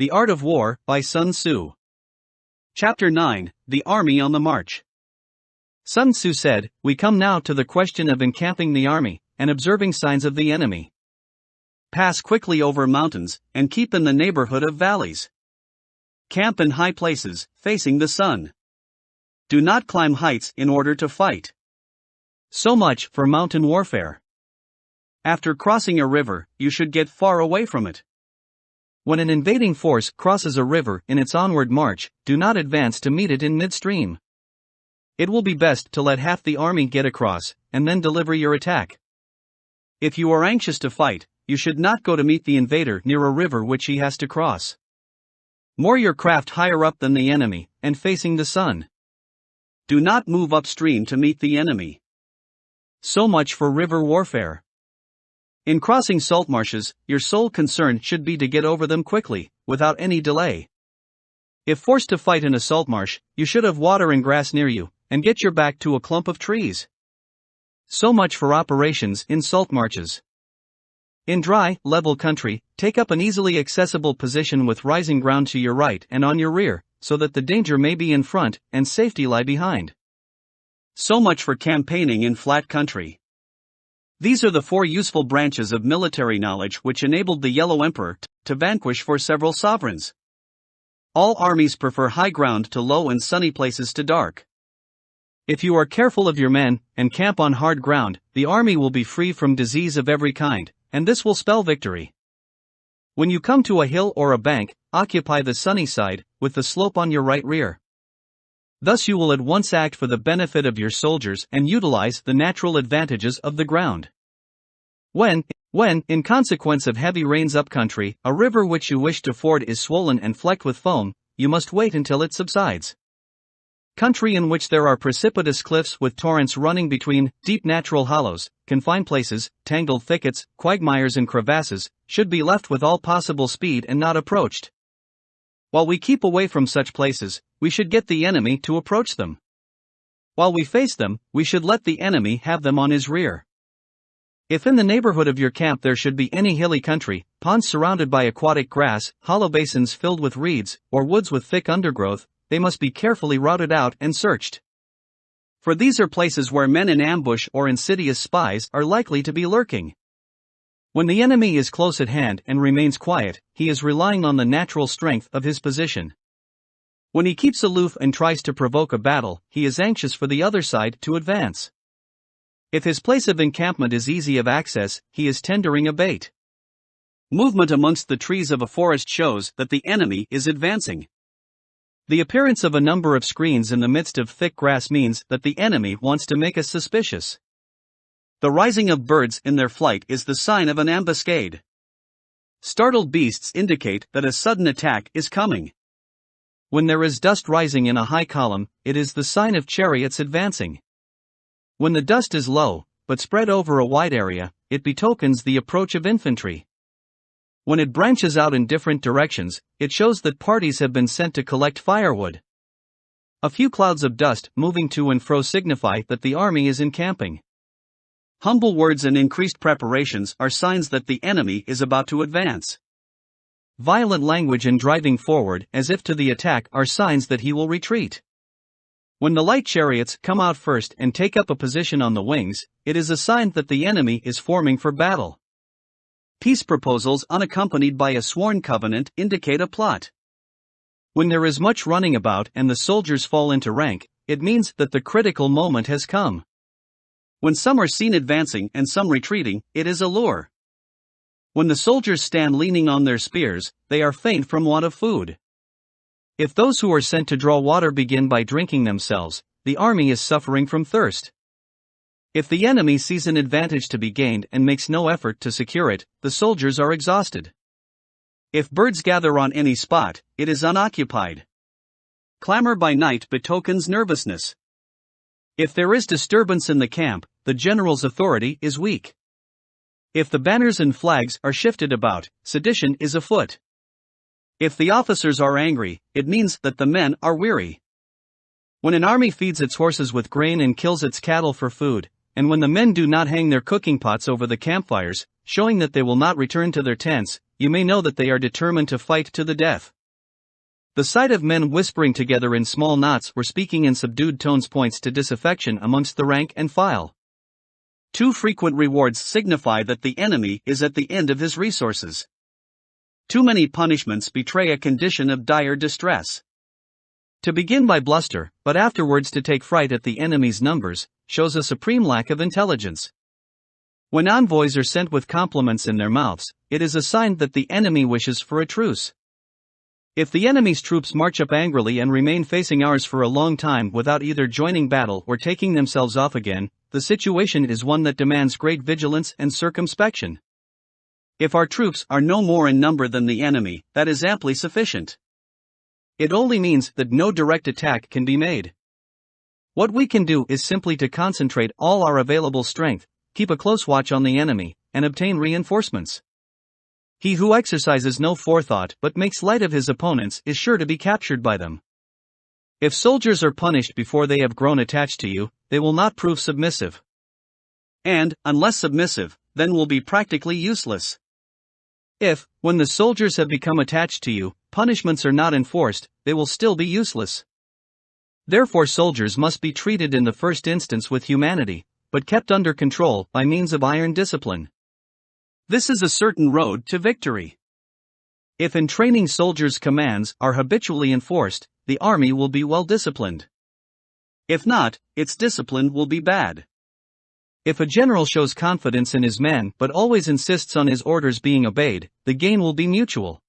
The Art of War, by Sun Tzu. Chapter 9, The Army on the March. Sun Tzu said, "We come now to the question of encamping the army, and observing signs of the enemy. Pass quickly over mountains, and keep in the neighborhood of valleys. Camp in high places, facing the sun. Do not climb heights in order to fight." So much for mountain warfare. After crossing a river, you should get far away from it. When an invading force crosses a river in its onward march, do not advance to meet it in midstream. It will be best to let half the army get across, and then deliver your attack. If you are anxious to fight, you should not go to meet the invader near a river which he has to cross. Moor your craft higher up than the enemy, and facing the sun. Do not move upstream to meet the enemy. So much for river warfare. In crossing salt marshes, your sole concern should be to get over them quickly, without any delay. If forced to fight in a salt marsh, you should have water and grass near you, and get your back to a clump of trees. So much for operations in salt marshes. In dry, level country, take up an easily accessible position with rising ground to your right and on your rear, so that the danger may be in front, and safety lie behind. So much for campaigning in flat country. These are the 4 useful branches of military knowledge which enabled the Yellow Emperor to vanquish for several sovereigns. All armies prefer high ground to low and sunny places to dark. If you are careful of your men, and camp on hard ground, the army will be free from disease of every kind, and this will spell victory. When you come to a hill or a bank, occupy the sunny side, with the slope on your right rear. Thus you will at once act for the benefit of your soldiers and utilize the natural advantages of the ground. When, in consequence of heavy rains upcountry, a river which you wish to ford is swollen and flecked with foam, you must wait until it subsides. Country in which there are precipitous cliffs with torrents running between, deep natural hollows, confined places, tangled thickets, quagmires and crevasses, should be left with all possible speed and not approached. While we keep away from such places, we should get the enemy to approach them. While we face them, we should let the enemy have them on his rear. If in the neighborhood of your camp there should be any hilly country, ponds surrounded by aquatic grass, hollow basins filled with reeds, or woods with thick undergrowth, they must be carefully routed out and searched. For these are places where men in ambush or insidious spies are likely to be lurking. When the enemy is close at hand and remains quiet, he is relying on the natural strength of his position. When he keeps aloof and tries to provoke a battle, he is anxious for the other side to advance. If his place of encampment is easy of access, he is tendering a bait. Movement amongst the trees of a forest shows that the enemy is advancing. The appearance of a number of screens in the midst of thick grass means that the enemy wants to make us suspicious. The rising of birds in their flight is the sign of an ambuscade. Startled beasts indicate that a sudden attack is coming. When there is dust rising in a high column, it is the sign of chariots advancing. When the dust is low, but spread over a wide area, it betokens the approach of infantry. When it branches out in different directions, it shows that parties have been sent to collect firewood. A few clouds of dust moving to and fro signify that the army is encamping. Humble words and increased preparations are signs that the enemy is about to advance. Violent language and driving forward as if to the attack are signs that he will retreat. When the light chariots come out first and take up a position on the wings, it is a sign that the enemy is forming for battle. Peace proposals unaccompanied by a sworn covenant indicate a plot. When there is much running about and the soldiers fall into rank, it means that the critical moment has come. When some are seen advancing and some retreating, it is a lure. When the soldiers stand leaning on their spears, they are faint from want of food. If those who are sent to draw water begin by drinking themselves, the army is suffering from thirst. If the enemy sees an advantage to be gained and makes no effort to secure it, the soldiers are exhausted. If birds gather on any spot, it is unoccupied. Clamor by night betokens nervousness. If there is disturbance in the camp, the general's authority is weak. If the banners and flags are shifted about, sedition is afoot. If the officers are angry, it means that the men are weary. When an army feeds its horses with grain and kills its cattle for food, and when the men do not hang their cooking pots over the campfires, showing that they will not return to their tents, you may know that they are determined to fight to the death. The sight of men whispering together in small knots or speaking in subdued tones points to disaffection amongst the rank and file. Too frequent rewards signify that the enemy is at the end of his resources. Too many punishments betray a condition of dire distress. To begin by bluster, but afterwards to take fright at the enemy's numbers, shows a supreme lack of intelligence. When envoys are sent with compliments in their mouths, it is a sign that the enemy wishes for a truce. If the enemy's troops march up angrily and remain facing ours for a long time without either joining battle or taking themselves off again, the situation is one that demands great vigilance and circumspection. If our troops are no more in number than the enemy, that is amply sufficient. It only means that no direct attack can be made. What we can do is simply to concentrate all our available strength, keep a close watch on the enemy, and obtain reinforcements. He who exercises no forethought but makes light of his opponents is sure to be captured by them. If soldiers are punished before they have grown attached to you, they will not prove submissive. And, unless submissive, then will be practically useless. If, when the soldiers have become attached to you, punishments are not enforced, they will still be useless. Therefore soldiers must be treated in the first instance with humanity, but kept under control by means of iron discipline. This is a certain road to victory. If in training soldiers' commands are habitually enforced, the army will be well disciplined. If not, its discipline will be bad. If a general shows confidence in his men but always insists on his orders being obeyed, the gain will be mutual.